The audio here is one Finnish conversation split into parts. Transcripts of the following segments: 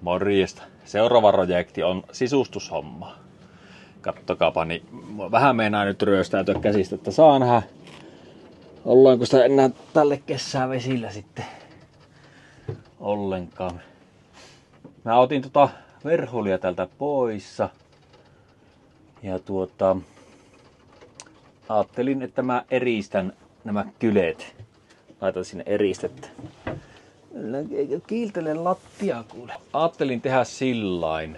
Morjesta. Seuraava projekti on sisustushomma. Kattokaapa, niin vähän meinaa nyt ryöstäytyä käsistä, että saa nähdä, ollaanko sitä enää tälle kesää vesillä sitten ollenkaan. Mä otin verholia tältä poissa ja ajattelin, että mä eristän nämä kylet. Laitan sinne eristettä. Kiiltelen lattia kuule. Ajattelin tehdä sillain,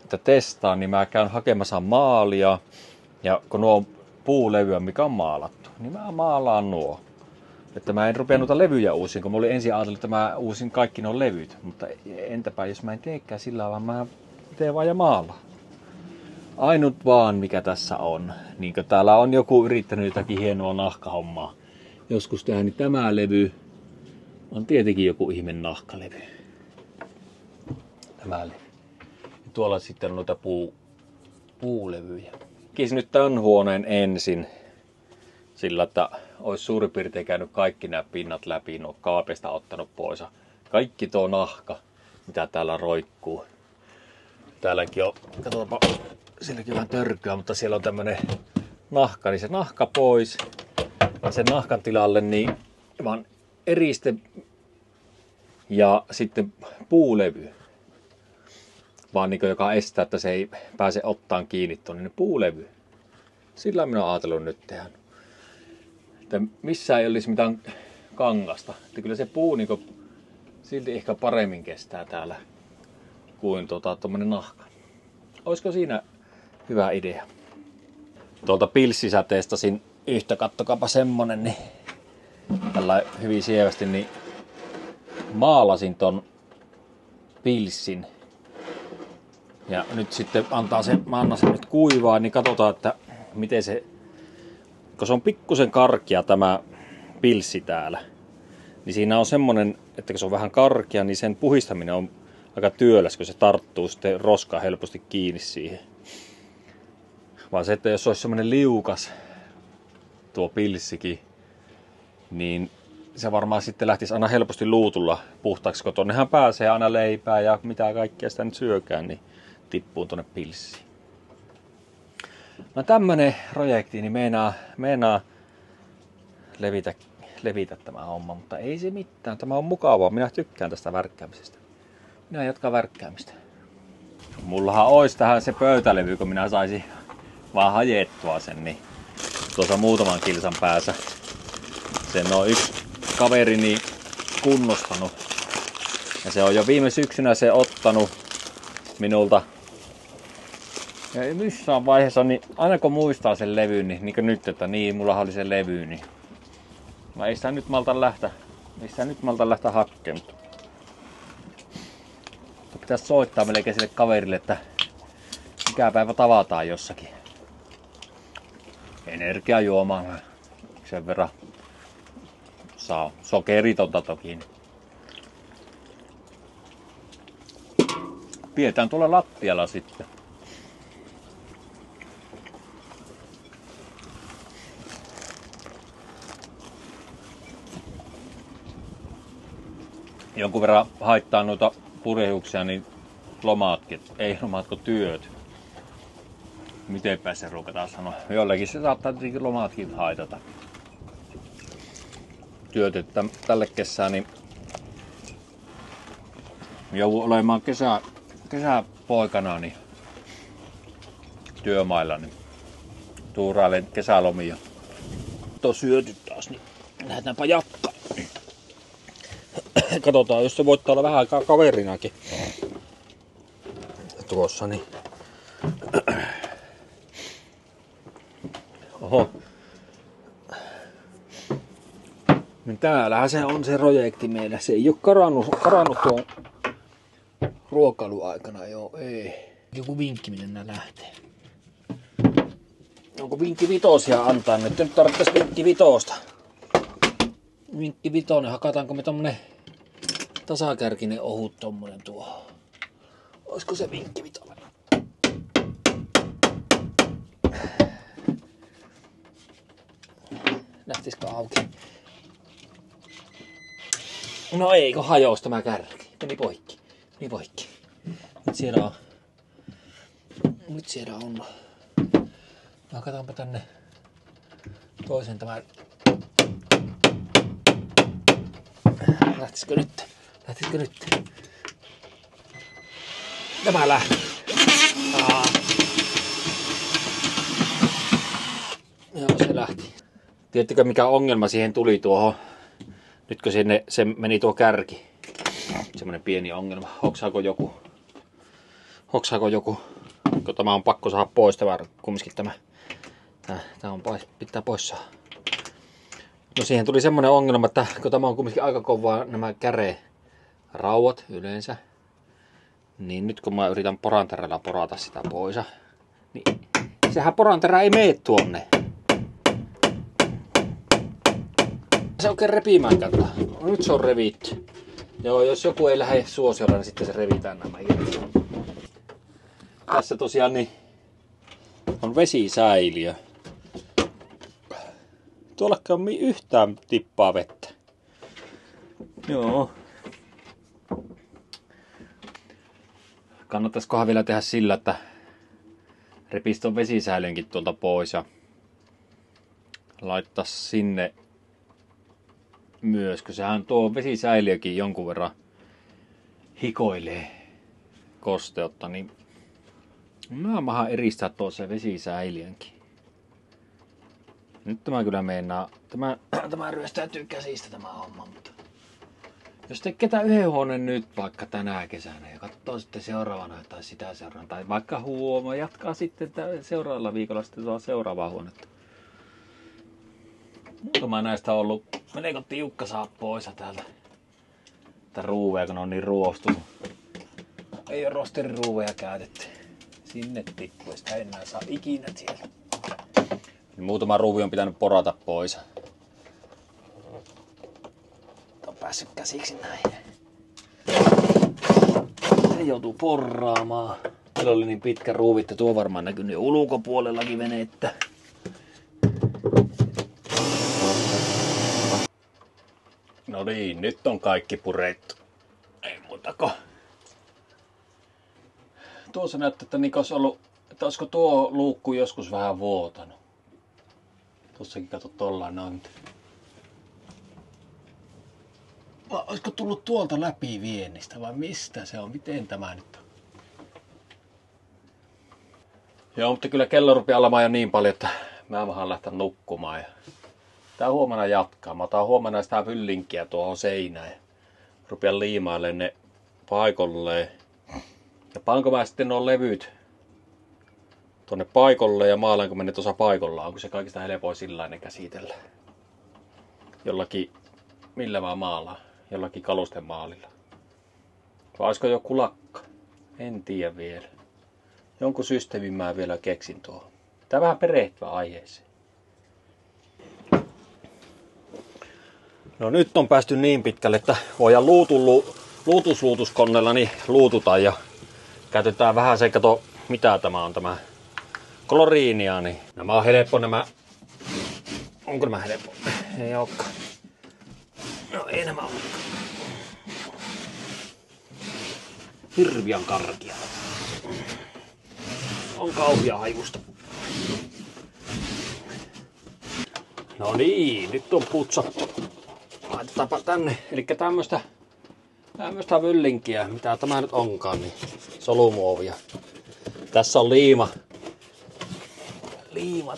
että testaan, niin mä käyn hakemassa maalia. Ja kun nuo on puulevyä, mikä on maalattu, niin mä maalaan nuo. Että mä en rupea noita levyjä uusin, kun mä olin ensin ajatellut, että mä uusin kaikki nuo levyt. Mutta entäpä jos mä en teekään sillä vaan mä teen vaan ja maalaan. Ainut vaan mikä tässä on, niin kuin täällä on joku yrittänyt jotakin hienoa nahkahommaa joskus tehdä, niin tämä levy on tietenkin joku ihme nahkalevy. Tämä levy. Ja tuolla sitten on noita puulevyjä. Kiisin nyt tämän huoneen ensin sillä, että olisi suurin piirtein käynyt kaikki nämä pinnat läpi, nuo kaapeista ottanut pois. Kaikki tuo nahka, mitä täällä roikkuu. Täälläkin on, katsotaanpa, silläkin vähän törkyä, mutta siellä on tämmönen nahka, niin se nahka pois. Ja sen nahkan tilalle niin vaan eriste ja sitten puulevy. Vaan niin, joka estää, että se ei pääse ottaan kiinni tuonne, niin puulevy. Sillä minä olen ajatellut nyt tehdä. Että missään ei olisi mitään kangasta. Että kyllä se puu niin silti ehkä paremmin kestää täällä kuin tuommoinen nahka. Olisiko siinä hyvä idea? Tuolta pilssissä testasin yhtä, kattokaapa semmonen, niin tällä hyvin sievästi, niin maalasin ton pilssin. Ja nyt sitten mä annan sen nyt kuivaa, niin katsotaan, että miten se, kun se on pikkusen karkea tämä pilssi täällä, niin siinä on semmonen, että kun se on vähän karkea, niin sen puhistaminen on aika työläs, kun se tarttuu sitten roskaa helposti kiinni siihen. Vaan se, että jos olisi semmonen liukas tuo pilssikin, niin se varmaan sitten lähtisi aina helposti luutulla puhtaaksi, kun tonnehan pääsee aina leipää ja mitä kaikkea sitä nyt syökään, niin tippuu tonne pilssiin. No tämmönen projekti, niin meinaa levitä tämä homma, mutta ei se mitään. Tämä on mukavaa. Minä tykkään tästä värkkäämisestä. Minä jatkan värkkäämistä. Mullahan olisi tähän se pöytälevy, kun minä saisin vaan hajettua sen, niin tuossa muutaman kilsan päässä. Sen on yksi kaverini kunnostanut. Ja se on jo viime syksynä se ottanut minulta. Ja ei missään vaiheessa, niin aina kun muistaa sen levyn, niin kuin nyt, että niin, mullahan oli se levy, niin no ei sitä nyt malta lähteä hakemaan. Pitäisi soittaa melkein sille kaverille, että mikä päivä tavataan jossakin. Energiajuomaa sen verran saa sokeritonta toki. Pidetään tuolla lattialla sitten. Jonkun verran haittaa noita purjehduksia, niin lomatko työt. Mitenpä se ruukataan sanoa. Jollekin se saattaa tietenkin lomatkin haitata. Työt, että tälle kesää niin joudun olemaan kesäpoikana niin työmailla, niin tuurailen kesälomia. Tuo syöty taas, niin lähdetäänpä jatkaa. Katsotaan, jos se voittaa olla vähän kaverinakin tuossa, niin oho. Niin täällähän se on se projekti meillä. Se ei oo karannut tuon ruokailuaikana, joo, ei. Joku vinkki, miten nää lähtee. Onko vinkki vitosia antaa nyt? Nyt tarvittaisi vinkki vitosta. Vinkki vitonen, hakataanko me tommonen tasakärkinen ohut tommonen tuohon? Oisko se vinkki vitonen? Lähtisikö auki? No eikö hajoisi tämä kärki? Meni poikki. Niin poikki. Nyt siellä on. Mä katsotaanpa tänne toisen tämän. Lähtisikö nyt? Tämä lähti. Joo, se lähti. Tiedättekö mikä ongelma siihen tuli tuohon? Nytkö se meni tuo kärki? Semmonen pieni ongelma. Hoksaako joku? Kun tämä on pakko saada pois. Kumminkin tämä on pitää pois saada. No siihen tuli semmonen ongelma, että kun tämä on kumminkin aika kovaa nämä kärerauat yleensä. Niin nyt kun mä yritän poranterällä porata sitä pois, niin sehän poranterä ei mene tuonne. Se oikein repimään katsoa. No, nyt se on revitty. Joo, jos joku ei lähde suosiolla, niin sitten se revitään nämä irti. Tässä tosiaan niin on vesisäiliö. Tuollakaan on yhtään tippaa vettä. Joo. Kannattaisikohan vielä tehdä sillä, että repisi ton vesisäiliönkin tuolta pois ja laittaa sinne myös, kun sehän tuo vesisäiliökin jonkun verran hikoilee kosteutta, niin mä mahan eristää tuossa vesisäiliönkin. Nyt tämä kyllä meinaa, tämä ryöstäytyy käsistä tämä homma, mutta jos te ketä yhden huoneen nyt vaikka tänä kesänä ja katsoo sitten seuraavana tai sitä seuraavana, tai vaikka huomaa jatkaa sitten seuraavalla viikolla sitten tuo seuraavaa huonetta. Muutama näistä on ollut, meneekö tiukka saa pois täältä ruuveja, kun ne on niin ruostunut. Ei ole rosteriruuveja käytetty. Sinne tippuu, sitä ei enää saa ikinä siellä. Muutama ruuvi on pitänyt porata pois. On päässyt käsiksi näin. Se joutuu porraamaan. Meillä oli niin pitkä ruuvi, että tuo varmaan näkyy jo ulkopuolellakin venettä. No niin, nyt on kaikki purettu. Ei muutako. Tuossa näyttää, että Nikos ollut, että olisiko tuo luukku joskus vähän vuotanut. Tuossakin kato tollaan noin. Vai olisiko tullut tuolta läpi viennistä vai mistä se on? Miten tämä nyt on? Joo, mutta kyllä kello rupeaa olemaan jo niin paljon, että mä mahan lähteä nukkumaan. Ja tää huomenna jatkaa. Mä otan huomenna sitä fyllinkiä tuohon seinään ja rupean liimailemaan ne paikolleen. Ja panko mä sitten nuo levyt tuonne paikolle ja maalanko mä ne tuossa paikollaan, onko se kaikista helpoin sillainen käsitellä. Jollakin, millä mä maalaan, jollakin kalustemaalilla. Vai olisiko joku lakka? En tiedä vielä. Jonkun systeemin mä vielä keksin tuohon. Tää vähän perehtyvä aiheeseen. No nyt on päästy niin pitkälle, että voidaan luutuskoneella niin luututa ja käytetään vähän se, kato mitä tämä on tämä kloriinia, niin nämä on helppo nämä. Onko nämä helppo? Ei olekaan. No ei nämä olekaan. Hirviän karkia. On kauhia hajusta. No niin, nyt on putsattu. Laitetaanpa tänne, eli tämmöstä vyllinkiä, mitä tämä nyt onkaan, niin solumuovia. Tässä on liima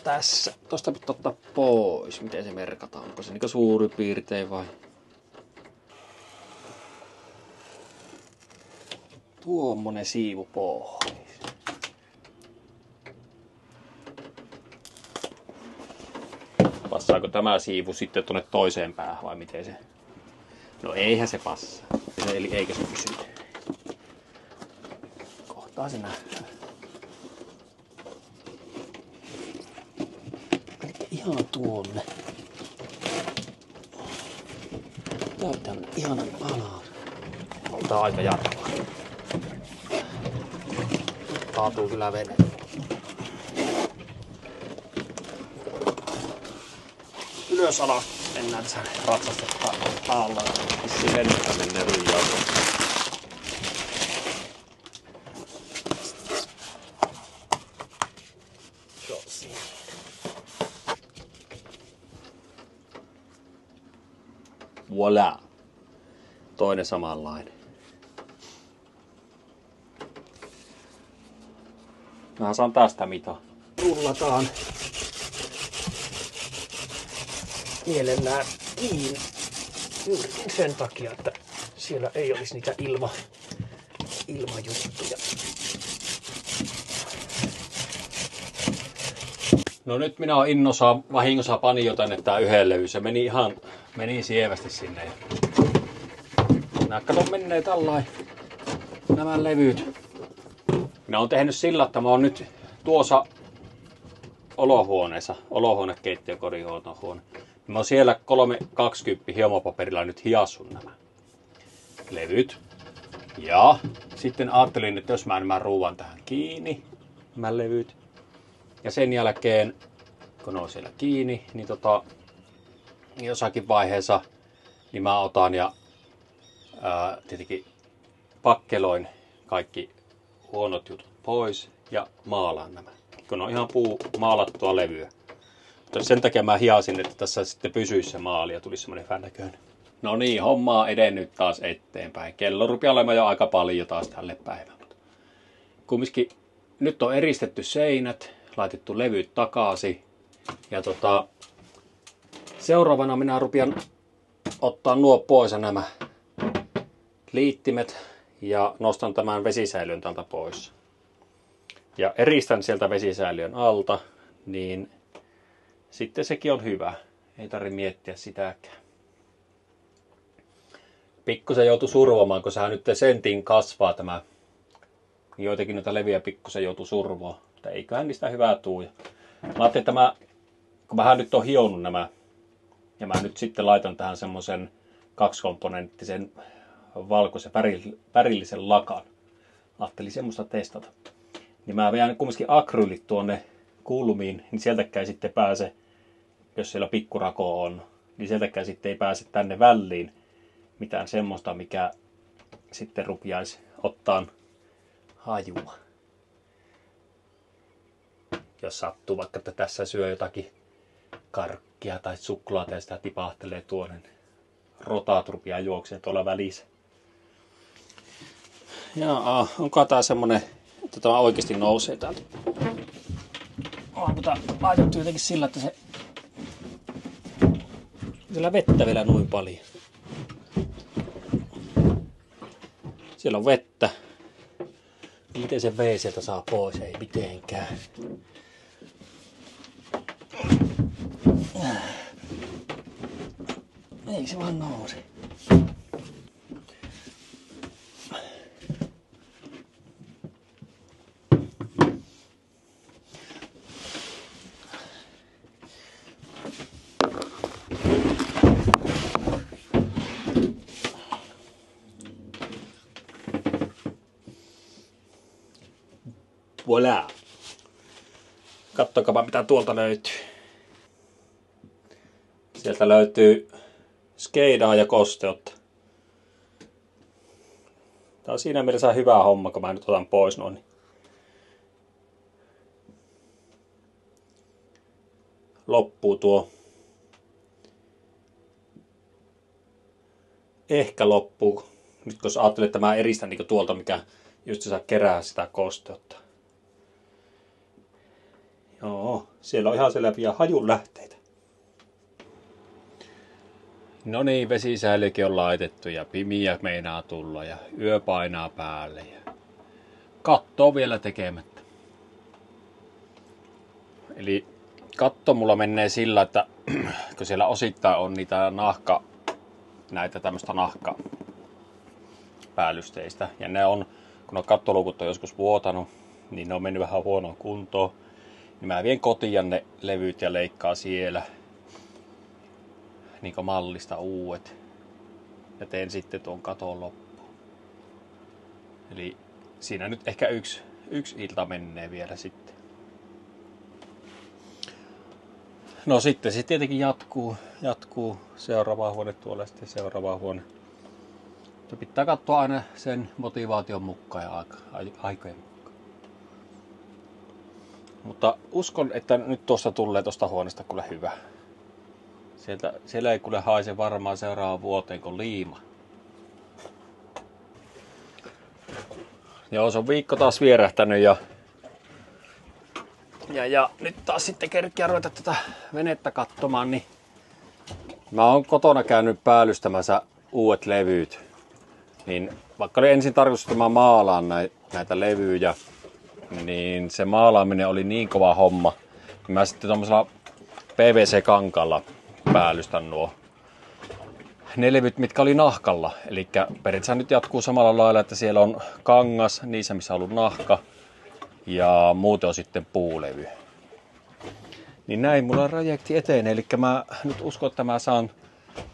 tässä. Tosta pitää ottaa pois. Miten se merkataan? Onko se niinku suuri piirtein vai? Tuommoinen siivu pois. Passaako tämä siivu sitten tuonne toiseen päähän vai miten se? No eihän se passaa. Eli eikä se pysy. Kohtaa se nähdään. Ihan tuonne. Tää on tämmönen ihanan alas. Tää on aika jarvaa. Kaatuu kyllä vene. Ylös alas mennään tässä ratsastetta alla. Vissiin lennetään mennään ruijaa. Voilà. Toinen samanlainen. Mä saan tästä mitä. Rullataan mielellään kiinni juuri sen takia, että siellä ei olisi niitä ilmajuttuja. No nyt minä oon vahingossa paniotan, että tää yhden levy. Se meni sievästi sinne. Nää kato menee tällain nämä levyt. Minä oon tehnyt sillä, että mä oon nyt tuossa olohuoneessa, olohuonekeittiö, kodinhuone. Mä oon siellä 320 hiomapaperilla nyt hiassun nämä levyt. Ja sitten ajattelin, että jos mä nämä ruuan tähän kiinni, nämä levyt. Ja sen jälkeen, kun ne on siellä kiinni, niin jossakin vaiheessa niin mä otan ja tietenkin pakkeloin kaikki huonot jutut pois ja maalaan nämä. Kun on ihan maalattua levyä. Mutta sen takia mä hiasin, että tässä sitten pysyisi se maali ja tulisi semmoinen hyvän näköinen. No niin, homma on edennyt taas eteenpäin. Kello rupeaa olemaan jo aika paljon taas tälle päivälle. Kumminkin nyt on eristetty seinät, laitettu levyt takaisin. Ja seuraavana minä rupean ottaa nuo pois nämä liittimet ja nostan tämän vesisäiliön täältä pois. Ja eristän sieltä vesisäiliön alta, niin sitten sekin on hyvä. Ei tarvitse miettiä sitäkään. Pikkusen joutuu survomaan, kun sehän nyt sentin kasvaa tämä. Joitakin noita leviä pikkusen joutuu survoa. Mutta eiköhän niistä hyvää tuu. Mä ajattelin, että kun mähän nyt on hionnut nämä, ja mä nyt sitten laitan tähän semmoisen kaksikomponenttisen valkoisen värillisen lakan. Ajattelin semmoista testata. Niin mä veän kumminkin akryylit tuonne kulmiin, niin sieltäkään sitten pääse, jos siellä pikkurako on, niin sieltäkään sitten ei pääse tänne väliin mitään semmoista, mikä sitten rupiaisi ottaan hajua. Jos sattuu vaikka, että tässä syö jotakin karkkia tai suklaata ja sitä tipahtelee tuonne, niin rotaat rupeaa juoksee tuolla välissä. Jaa, onko tää semmonen, että tämä oikeasti nousee täältä? Onko tää laitettu jotenkin sillä, että se siellä vettä vielä noin paljon. Siellä on vettä. Miten se vee sieltä saa pois? Ei mitenkään. Ei se vaan nouse. Voilà. Kattokaa mitä tuolta löytyy. Sieltä löytyy skeidaa ja kosteutta. Tää on siinä mielessä hyvä homma, kun mä nyt otan pois noin. Loppuu tuo. Ehkä loppuu. Nyt kun ajattelee, että mä eristän niin tuolta, mikä just saa kerää sitä kosteutta. Joo, siellä on ihan selviä hajunlähteitä. No niin, vesisäiliökin on laitettu ja pimiä meinaa tulla ja yö painaa päälle ja katto on vielä tekemättä. Eli katto mulla menee sillä, että kun siellä osittain on niitä näitä tämmöistä nahkapäällysteistä ja ne on, kun on kattolukut on joskus vuotanut, niin ne on mennyt vähän huonoon kuntoon. Niin mä vien kotiin ne levyt ja leikkaa siellä niin kuin mallista uudet. Ja teen sitten tuon katon loppuun. Eli siinä nyt ehkä yksi ilta menee vielä sitten. No sitten se tietenkin jatkuu seuraava huone tuolla sitten seuraava huone. Mutta pitää katsoa aina sen motivaation mukaan ja aikojen mukaan. Mutta uskon, että nyt tuosta tulee tuosta huoneesta kyllä hyvä. Siellä ei kuule haise varmaan seuraavaan vuoteen kuin liima. Joo, se on viikko taas vierähtänyt ja nyt taas sitten kerkiä ruveta tätä venettä katsomaan, niin mä oon kotona käynyt päällystämässä uudet levyt. Niin vaikka oli ensin tarkoitus, että mä maalaan näitä levyjä, niin se maalaaminen oli niin kova homma. Mä sitten tommosella PVC-kankalla päällystän ne levyt, mitkä oli nahkalla. Eli periaatteessa nyt jatkuu samalla lailla, että siellä on kangas, niissä missä on ollut nahka, ja muuten on sitten puulevy. Niin näin mulla on projekti eteen, eli mä nyt uskon, että mä saan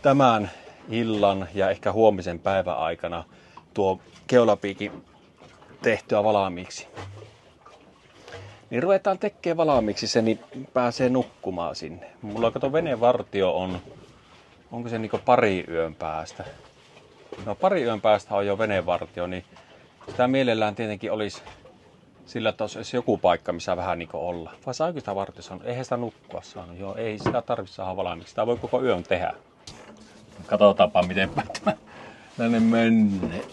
tämän illan ja ehkä huomisen päivän aikana tuo keulapiikin tehtyä valmiiksi. Niin ruvetaan tekemään valmiiksi se, niin pääsee nukkumaan sinne. Mulla kato venevartio onko se niinku pari yön päästä? No pari yön päästä on jo venevartio, niin sitä mielellään tietenkin olisi sillä, että olisi joku paikka, missä vähän niinku olla. Vai saako sitä vartio sanoa? Eihän sitä nukkua saanut. Joo, ei sitä tarvitse saada valmiiksi. Sitä voi koko yön tehdä. Katsotaanpa miten tämä tänne menee.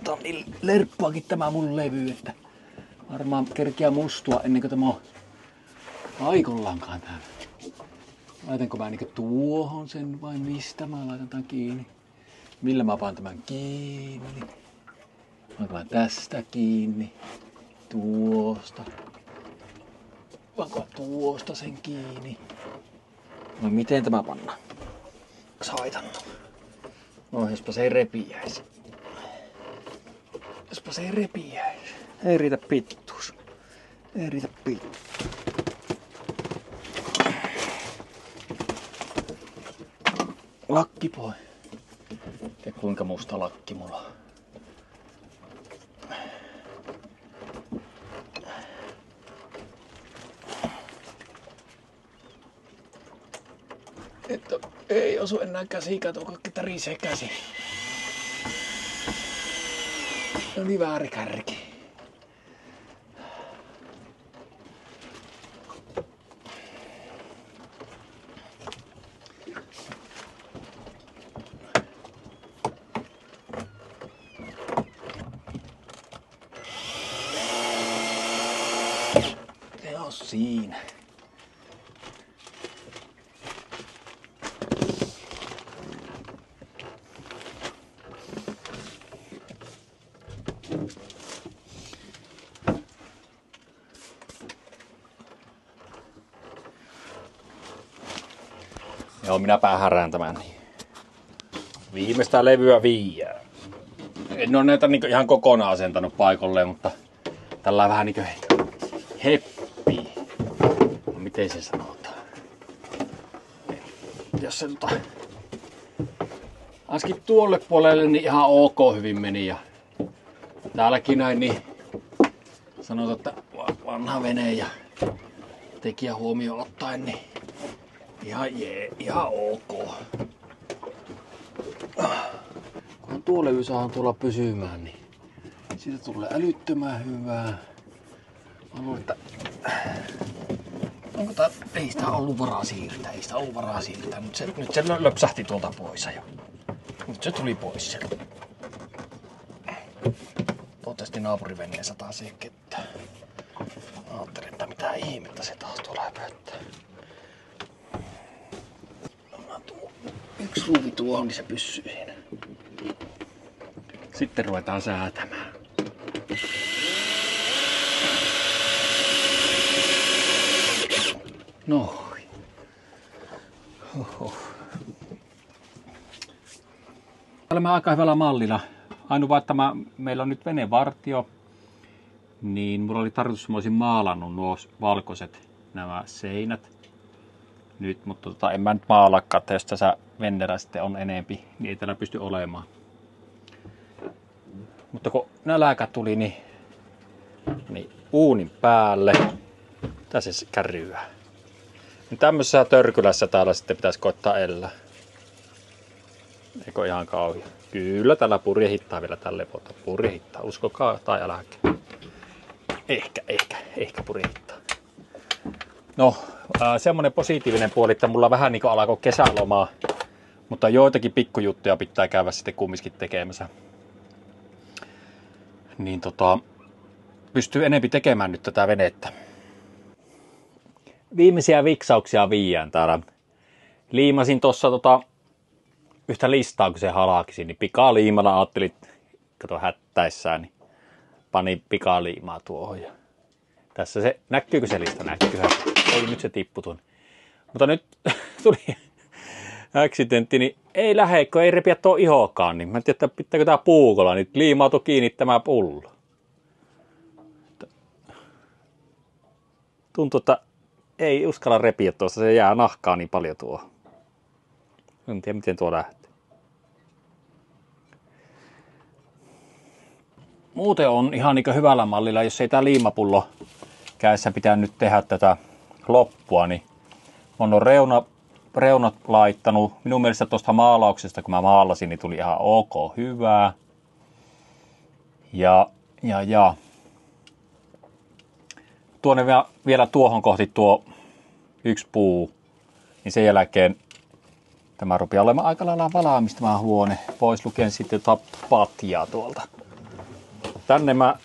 Tää on niin lerppuakin tämä mun levy, että varmaan kerkiää mustua ennen kuin tämä on aikollaankaan täällä. Laitanko mä niinku tuohon sen vai mistä mä laitan tämän kiinni? Millä mä paan tämän kiinni? Laitanko mä tästä kiinni? Tuosta. Panko tuosta sen kiinni? No miten tämä pannaan? Saitannut. No jospa se ei repiäisi. Jospa se ei repiäisi. Ei riitä pittuus. Ei riitä pittuus. Lakki poi. Ja kuinka musta lakki mulla on. Että ei osu enää käsi, kato kaikki tärisee käsi. No niin väärikärki. Se on siinä. Joo, minäpä härään tämän. Viimeistä levyä viiää. En ole näitä niin ihan kokonaan asentanut paikalleen, mutta tällä vähän niin heppii. No, miten se sanotaan? Jos se ainakin tuolle puolelle niin ihan ok hyvin meni. Ja täälläkin näin niin sanotaan, että vanha vene ja tekijä huomioon ottaen niin ihan ok. Kun tuo levy saadaan tulla pysymään, niin siitä tulee älyttömän hyvää. Mä luulen, että ei sitä ollut varaa siirtää, Nyt se löpsähti tuolta pois jo. Nyt se tuli pois sieltä. Toivottavasti naapuriveneen sataa siihen ketään. Ajattelin, että mitä ihmettä se taas tuolla höpöttää. Yksi ruuvi tuohon, niin se pysyy siinä. Sitten ruvetaan säätämään. Noin. Olemme aika hyvällä mallilla. Ainoa vaan, että meillä on nyt venevartio, niin mulla oli tarkoitus, että mä olisin maalannut nuo valkoiset nämä seinät nyt, mutta en mä nyt maalaakaan, että jos tässä vennerä sitten on enempi, niin ei täällä pysty olemaan. Mutta kun nälkä tuli, niin uunin päälle, tässä se kärryää. Niin tämmöisessä törkylässä täällä sitten pitäisi koittaa elää. Eikö ihan kauhia? Kyllä täällä purjehittaa vielä tälle vuotta. Purjehittaa, uskokaa tai älkää. Ehkä purjehittaa. No, semmonen positiivinen puoli, että mulla vähän niin kuin alkoi kesälomaa, mutta joitakin pikkujuttuja pitää käydä sitten kumminkin tekemässä. Niin pystyy enempi tekemään nyt tätä venettä. Viimeisiä viksauksia viiään täällä. Liimasin tuossa yhtä listaa, kun se halakisi, niin pikaliimalla ajattelin, kato hättäissään, niin panin pikaliimaa tuohon. Ja tässä se, näkyykö se lista? Näkyyhän. Ei, nyt se tippui tuonne. Mutta nyt tuli accidentti, niin ei lähde, kun ei repiä tuo ihokaan. Niin mä en tiedä, että pitääkö tää puukolla, niin liimautui kiinni tämä pullo. Tuntuu, että ei uskalla repiä tuosta, se jää nahkaa niin paljon tuohon. En tiedä, miten tuo lähtee. Muuten on ihan niin hyvällä mallilla, jos ei tää liimapullo kädessä pitää nyt tehdä tätä loppua, niin on reunat laittanut. Minun mielestä tuosta maalauksesta, kun mä maalasin, niin tuli ihan ok, hyvää. Ja. Tuonne vielä tuohon kohti tuo yksi puu, niin sen jälkeen tämä rupeaa olemaan aika lailla valmis tämä huone. Pois lukien sitten patjaa tuolta.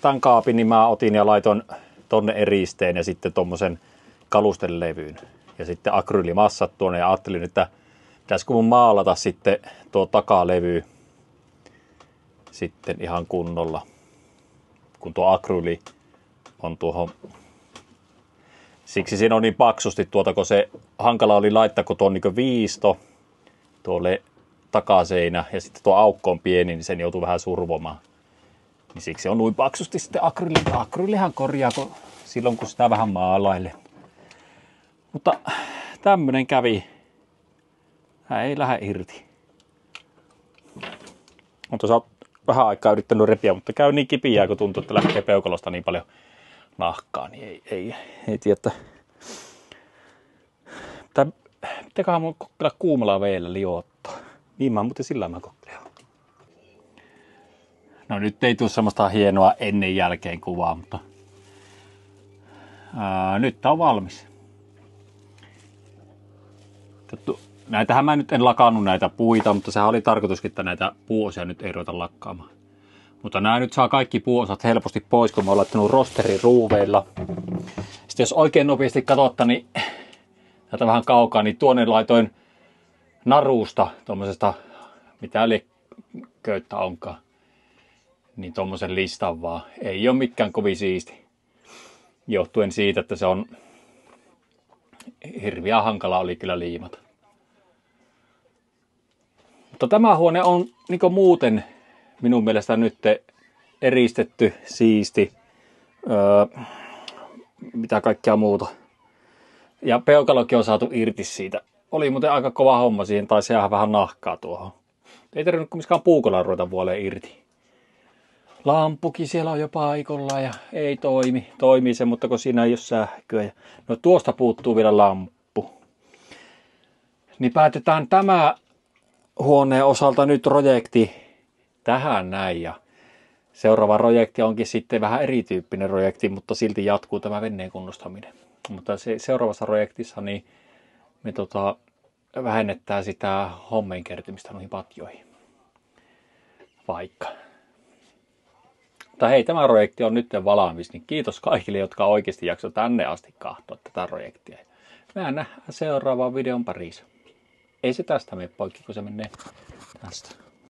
Tän kaapin niin mä otin ja laitoin tonne eristeen ja sitten tommosen kalustelevyyn. Ja sitten akryylimassat tuonne ja ajattelin, että pitäisikö mun maalata sitten tuo takalevy sitten ihan kunnolla. Kun tuo akryyli on tuohon. Siksi siinä on niin paksusti kun se hankala oli laittaa, kun tuo on niin viisto tuolle takaseinä ja sitten tuo aukko on pieni, niin sen joutuu vähän survomaan. Niin siksi on noin paksusti sitten akryyli. Akryylihan korjaa silloin, kun sitä vähän maalailee. Mutta tämmönen kävi. Hän ei lähde irti. On tuossa vähän aikaa yrittänyt repiä, mutta käy niin kipiää, kun tuntuu, että lähtee peukalosta niin paljon nahkaa, niin ei tiedä. Mitäköhän mun kokeilla kuumalla veellä liottaa. Niin mä muuten sillä mä kokkeilen. No nyt ei tule semmoista hienoa ennen jälkeen kuvaa, mutta nyt tää on valmis. Näitähän mä nyt en lakannut näitä puita, mutta sehän oli tarkoituskin, että näitä puuosia nyt ei ruveta lakkaamaan. Mutta nämä nyt saa kaikki puuosat helposti pois, kun mä oon laittanut rosterin ruuveilla. Sitten jos oikein nopeasti katsotaan, niin täältä vähän kaukaa, niin tuonne laitoin narusta, tuommoisesta, mitä köyttä onkaan, niin tuommoisen listan vaan. Ei ole mikään kovin siisti. Johtuen siitä, että se on hirveän hankala oli kyllä liimata. Mutta tämä huone on niin muuten minun mielestä nyt eristetty, siisti, mitä kaikkea muuta. Ja peukalokin on saatu irti siitä. Oli muuten aika kova homma siihen, taisi jäädä vähän nahkaa tuohon. Ei tarvinnut kumminkaan puukolla ruveta vuoleen irti. Lampukin siellä on jo paikolla ja ei toimi. Toimii se, mutta kun siinä ei ole sähköä. No tuosta puuttuu vielä lamppu. Niin päätetään tämä huoneen osalta nyt projekti tähän näin. Ja seuraava projekti onkin sitten vähän erityyppinen projekti, mutta silti jatkuu tämä veneen kunnostaminen. Mutta seuraavassa projektissa niin me vähennetään sitä hommeen kertymistä noihin patjoihin. Vaikka. Mutta hei, tämä projekti on nyt valmis, niin kiitos kaikille, jotka oikeasti jakso tänne asti katsoa tätä projektia. Me nähdään seuraavan videon parissa. Ei se tästä mene poikki, kun se menee tästä.